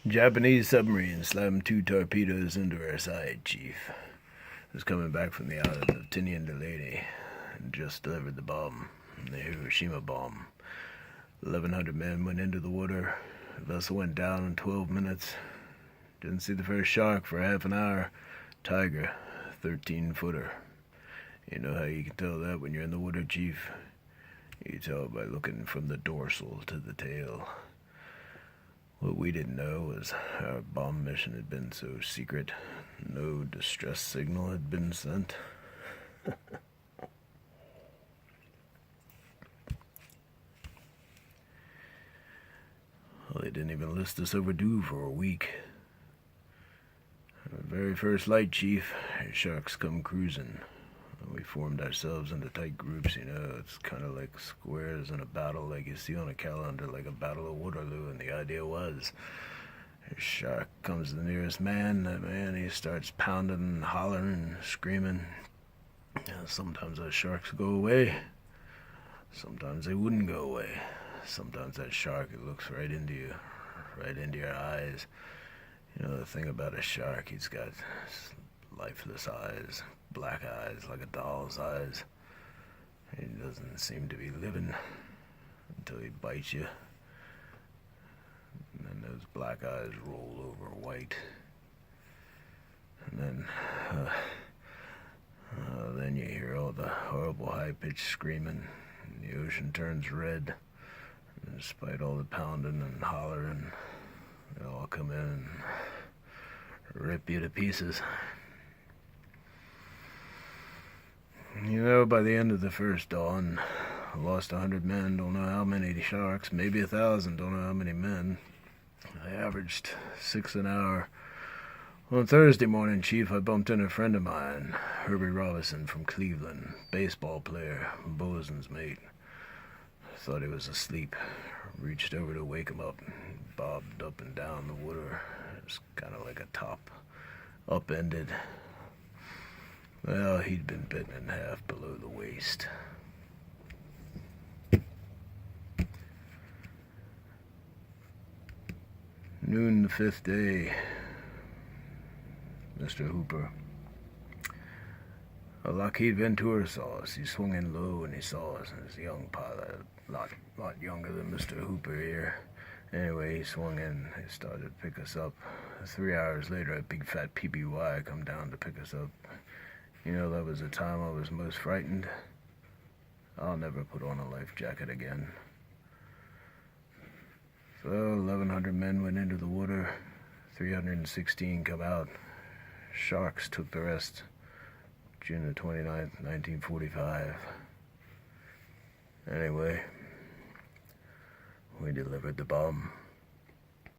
Japanese submarine slammed 2 torpedoes into our side, Chief. Was coming back from the island of Tinian Delaney and just delivered the bomb, the Hiroshima bomb. 1,100 men went into the water. The vessel went down in 12 minutes. Didn't see the first shark for half an hour. Tiger, 13-footer. You know how you can tell that when you're in the water, Chief? You tell by looking from the dorsal to the tail. What we didn't know was our bomb mission had been so secret. No distress signal had been sent. Well, they didn't even list us overdue for a week. Our very first light, Chief, sharks come cruising. We formed ourselves into tight groups, you know. It's kind of like squares in a battle like you see on a calendar, like a battle of Waterloo. And the idea was, a shark comes to the nearest man. That man, he starts pounding and hollering and screaming. Sometimes those sharks go away. Sometimes they wouldn't go away. Sometimes that shark, it looks right into you, right into your eyes. You know, the thing about a shark, he's got lifeless eyes, black eyes like a doll's eyes. He doesn't seem to be living until he bites you. And then those black eyes roll over white. And then you hear all the horrible high-pitched screaming. And the ocean turns red. And despite all the pounding and hollering, they all come in and rip you to pieces. You know, by the end of the first dawn, I lost 100 men, don't know how many sharks, maybe 1,000, don't know how many men. I averaged 6 an hour. On Thursday morning, Chief, I bumped into a friend of mine, Herbie Robinson from Cleveland, baseball player, bosun's mate. Thought he was asleep. Reached over to wake him up, bobbed up and down the water. It was kind of like a top, upended. Well, he'd been bitten in half below the waist. Noon the 5th day, Mr. Hooper. A Lockheed Ventura saw us. He swung in low and he saw us. He was a young pilot, a lot younger than Mr. Hooper here. Anyway, he swung in. He started to pick us up. 3 hours later, a big fat PBY come down to pick us up. You know, that was the time I was most frightened. I'll never put on a life jacket again. So 1,100 men went into the water. 316 come out. Sharks took the rest. June the 29th, 1945. Anyway, we delivered the bomb.